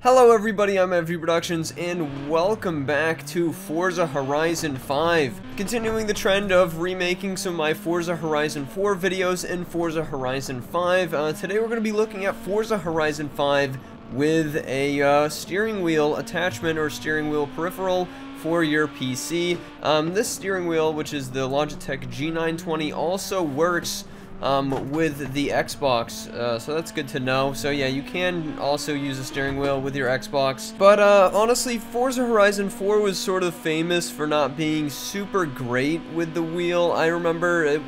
Hello everybody, I'm MV Productions, and welcome back to Forza Horizon 5. Continuing the trend of remaking some of my Forza Horizon 4 videos in Forza Horizon 5. Today we're going to be looking at Forza Horizon 5 with a steering wheel attachment or steering wheel peripheral for your PC. This steering wheel, which is the Logitech G920, also works with the Xbox, so that's good to know. So yeah, you can also use a steering wheel with your Xbox, but honestly, Forza Horizon 4 was sort of famous for not being super great with the wheel. I remember, it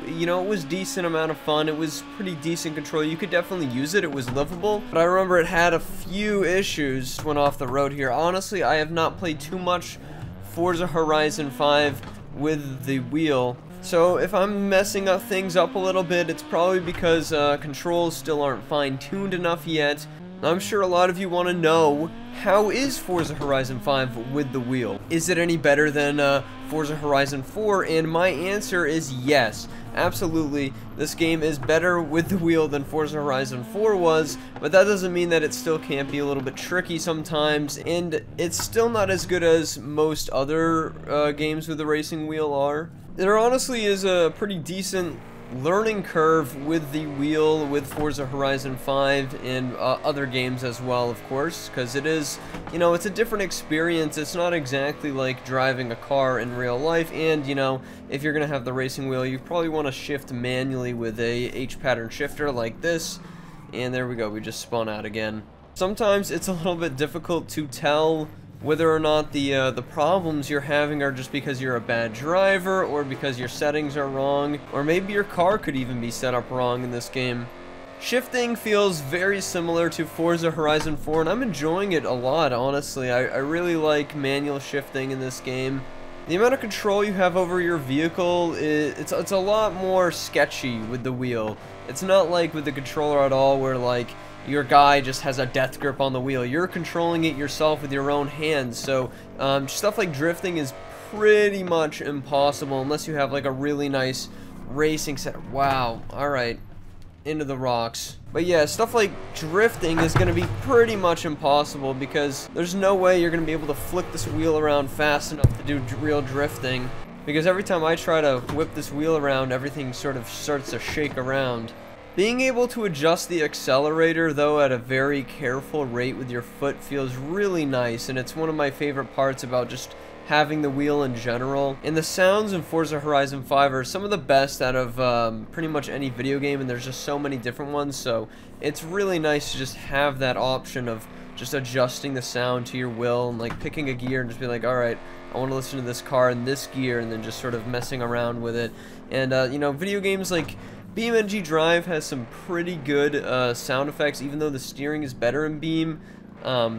was decent amount of fun. It was pretty decent control. You could definitely use it. It was livable, but I remember it had a few issues. Went off the road here. Honestly, I have not played too much Forza Horizon 5 with the wheel. So if I'm messing up things up a little bit, it's probably because controls still aren't fine-tuned enough yet. I'm sure a lot of you want to know, how is Forza Horizon 5 with the wheel? Is it any better than Forza Horizon 4? And my answer is yes. Absolutely, this game is better with the wheel than Forza Horizon 4 was, but that doesn't mean that it still can't be a little bit tricky sometimes, and it's still not as good as most other games with the racing wheel are. There honestly is a pretty decent learning curve with the wheel with Forza Horizon 5 and other games as well, of course, because it is, it's a different experience. It's not exactly like driving a car in real life, and, if you're going to have the racing wheel, you probably want to shift manually with a H-pattern shifter like this, and there we go, we just spun out again. Sometimes it's a little bit difficult to tell whether or not the problems you're having are just because you're a bad driver, or because your settings are wrong, or maybe your car could even be set up wrong in this game. Shifting feels very similar to Forza Horizon 4, and I'm enjoying it a lot, honestly. I really like manual shifting in this game. The amount of control you have over your vehicle, it's a lot more sketchy with the wheel. It's not like with the controller at all, where like your guy just has a death grip on the wheel. You're controlling it yourself with your own hands, so stuff like drifting is pretty much impossible unless you have like a really nice racing setup. Wow, alright, into the rocks. But yeah, stuff like drifting is going to be pretty much impossible because there's no way you're going to be able to flick this wheel around fast enough to do real drifting, because every time I try to whip this wheel around, everything sort of starts to shake around. Being able to adjust the accelerator, though, at a very careful rate with your foot feels really nice, and it's one of my favorite parts about just having the wheel in general. And the sounds in Forza Horizon 5 are some of the best out of pretty much any video game, and there's just so many different ones, so it's really nice to just have that option of just adjusting the sound to your will, and like picking a gear and just be like, alright, I want to listen to this car in this gear, and then just sort of messing around with it. And video games like BeamNG Drive has some pretty good sound effects. Even though the steering is better in Beam,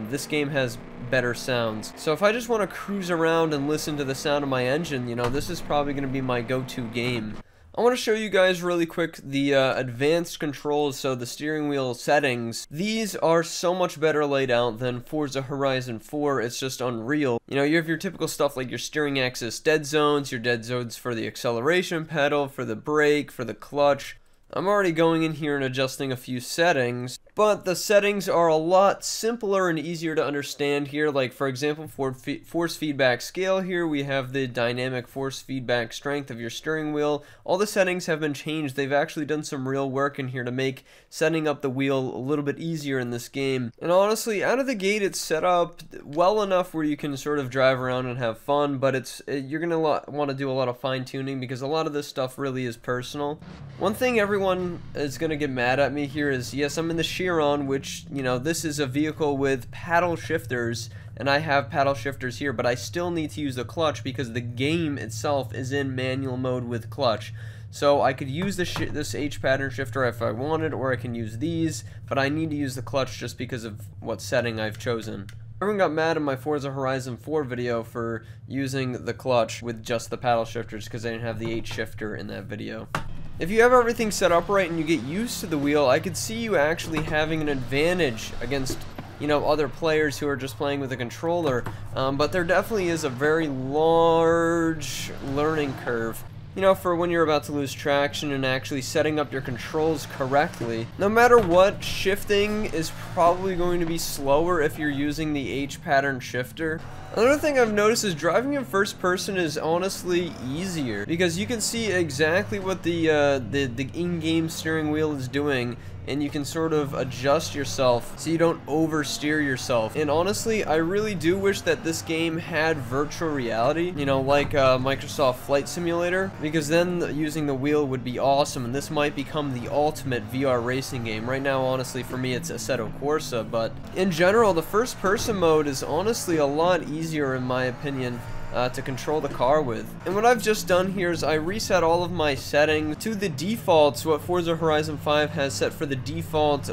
this game has better sounds. So if I just want to cruise around and listen to the sound of my engine, this is probably going to be my go-to game. I want to show you guys really quick the advanced controls, so the steering wheel settings. These are so much better laid out than Forza Horizon 4, it's just unreal. You have your typical stuff like your steering axis dead zones, your dead zones for the acceleration pedal, for the brake, for the clutch. I'm already going in here and adjusting a few settings, but the settings are a lot simpler and easier to understand here. Like, for example, for force feedback scale here, we have the dynamic force feedback strength of your steering wheel. All the settings have been changed. They've actually done some real work in here to make setting up the wheel a little bit easier in this game. And honestly, out of the gate, it's set up well enough where you can sort of drive around and have fun, but you're going to want to do a lot of fine-tuning because a lot of this stuff really is personal. One thing everyone is going to get mad at me here is, yes, I'm in the Chiron, which, this is a vehicle with paddle shifters, and I have paddle shifters here, but I still need to use the clutch because the game itself is in manual mode with clutch. So I could use this H-pattern shifter if I wanted, or I can use these, but I need to use the clutch just because of what setting I've chosen. Everyone got mad in my Forza Horizon 4 video for using the clutch with just the paddle shifters because I didn't have the H shifter in that video. If you have everything set up right and you get used to the wheel, I could see you actually having an advantage against, other players who are just playing with a controller, but there definitely is a very large learning curve. you know, for when you're about to lose traction and actually setting up your controls correctly. No matter what, shifting is probably going to be slower if you're using the H pattern shifter. Another thing I've noticed is driving in first person is honestly easier because you can see exactly what the in-game steering wheel is doing, and you can sort of adjust yourself so you don't oversteer yourself. And honestly, I really do wish that this game had virtual reality, you know, like Microsoft Flight Simulator, because then using the wheel would be awesome, and this might become the ultimate VR racing game. Right now, honestly, for me, it's Sesto, but in general, the first person mode is honestly a lot easier in my opinion to control the car with. And what I've just done here is I reset all of my settings to the defaults, what Forza Horizon 5 has set for the default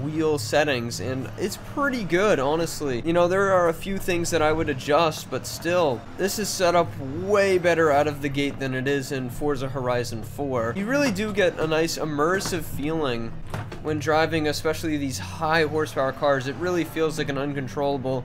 wheel settings, and it's pretty good, honestly. You know, there are a few things that I would adjust, but still, this is set up way better out of the gate than it is in Forza Horizon 4. You really do get a nice immersive feeling when driving, especially these high horsepower cars. It really feels like an uncontrollable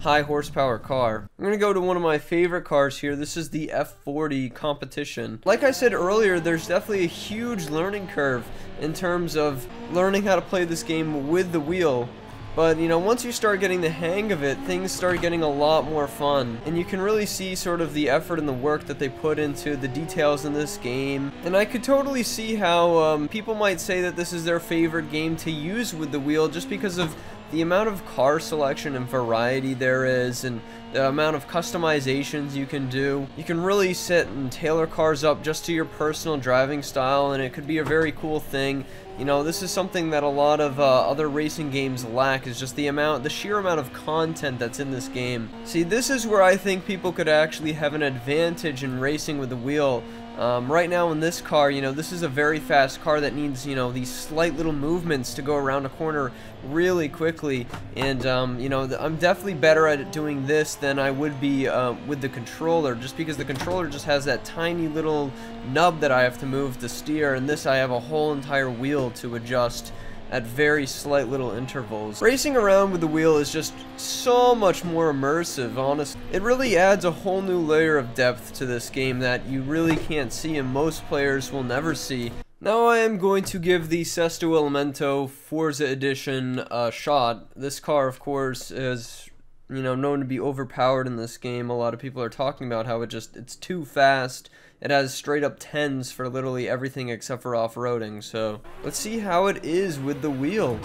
high horsepower car. I'm gonna go to one of my favorite cars here. This is the F40 competition. Like I said earlier, there's definitely a huge learning curve in terms of learning how to play this game with the wheel. But, you know, once you start getting the hang of it, things start getting a lot more fun. And you can really see sort of the effort and the work that they put into the details in this game. And I could totally see how people might say that this is their favorite game to use with the wheel just because of the amount of car selection and variety there is, and the amount of customizations you can do. You can really sit and tailor cars up just to your personal driving style, and it could be a very cool thing. You know, this is something that a lot of other racing games lack, is just the sheer amount of content that's in this game. See, this is where I think people could actually have an advantage in racing with the wheel. Right now in this car, you know, this is a very fast car that needs, you know, these slight little movements to go around a corner really quickly, and you know, I'm definitely better at doing this than I would be with the controller, just because the controller just has that tiny little nub that I have to move to steer, and this I have a whole entire wheel to adjust at very slight little intervals. Racing around with the wheel is just so much more immersive, honestly. It really adds a whole new layer of depth to this game that you really can't see and most players will never see. Now I am going to give the Sesto Elemento Forza Edition a shot. This car, of course, is, you know, known to be overpowered in this game. A lot of people are talking about how it's too fast. It has straight up 10s for literally everything except for off-roading, so let's see how it is with the wheel.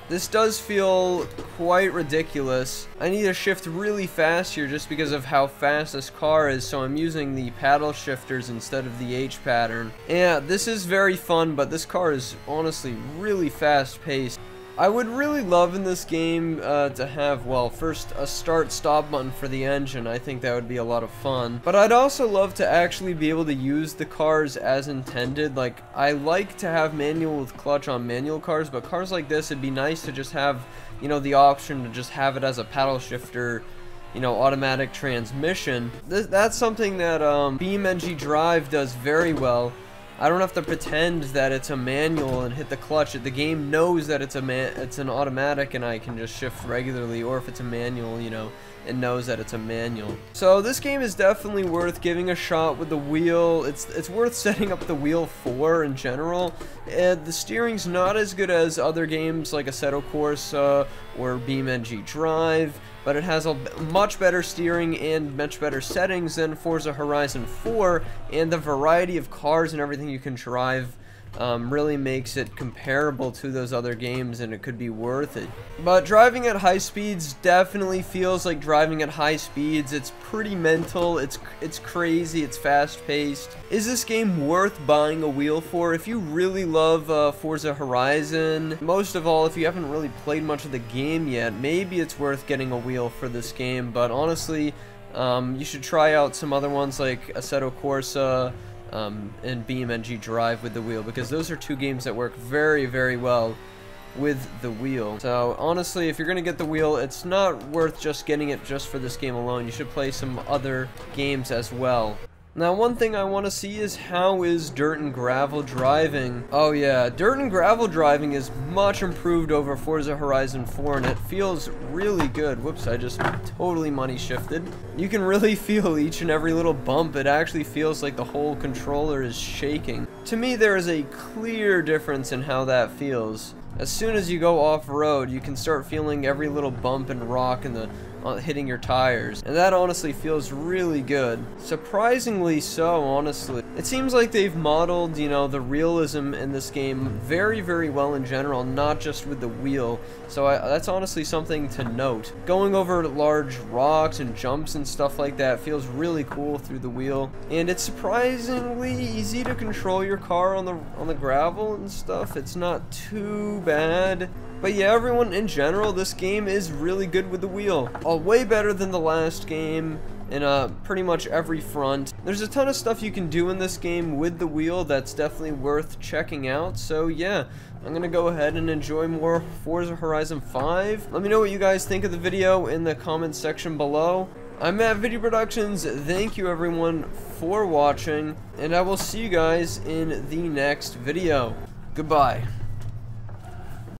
This does feel quite ridiculous. I need to shift really fast here just because of how fast this car is, so I'm using the paddle shifters instead of the H pattern. Yeah, this is very fun, but this car is honestly really fast-paced. I would really love in this game to have, well, first a start-stop button for the engine. I think that would be a lot of fun. But I'd also love to actually be able to use the cars as intended. Like, I like to have manual with clutch on manual cars, but cars like this, it'd be nice to just have, you know, the option to just have it as a paddle shifter, you know, automatic transmission. That's something that BeamNG Drive does very well. I don't have to pretend that it's a manual and hit the clutch. The game knows that it's an automatic and I can just shift regularly, or if it's a manual, you know, it knows that it's a manual. So this game is definitely worth giving a shot with the wheel. It's worth setting up the wheel for in general. The steering's not as good as other games like Assetto Corsa or BeamNG Drive, but it has a much better steering and much better settings than Forza Horizon 4, and the variety of cars and everything you can drive really makes it comparable to those other games, and it could be worth it. But driving at high speeds definitely feels like driving at high speeds. It's pretty mental, it's crazy, it's fast-paced. Is this game worth buying a wheel for? If you really love Forza Horizon, most of all, if you haven't really played much of the game yet, maybe it's worth getting a wheel for this game. But honestly, you should try out some other ones like Assetto Corsa, and BeamNG Drive with the wheel, because those are two games that work very, very well with the wheel. So honestly, if you're gonna get the wheel, it's not worth just getting it just for this game alone. You should play some other games as well. Now, one thing I want to see is how is dirt and gravel driving. Oh yeah, dirt and gravel driving is much improved over Forza Horizon 4, and it feels really good. Whoops, I just totally money shifted. You can really feel each and every little bump. It actually feels like the whole controller is shaking. To me, there is a clear difference in how that feels. As soon as you go off-road, you can start feeling every little bump and rock in the hitting your tires, and that honestly feels really good. Surprisingly so, honestly. It seems like they've modeled, you know, the realism in this game very, very well in general, not just with the wheel. So that's honestly something to note. Going over large rocks and jumps and stuff like that feels really cool through the wheel, and it's surprisingly easy to control your car on the gravel and stuff. It's not too bad. But yeah, everyone, in general, this game is really good with the wheel. Way better than the last game in pretty much every front. There's a ton of stuff you can do in this game with the wheel that's definitely worth checking out. So yeah, I'm gonna go ahead and enjoy more Forza Horizon 5. Let me know what you guys think of the video in the comments section below. I'm Matt Video Productions. Thank you everyone for watching, and I will see you guys in the next video. Goodbye.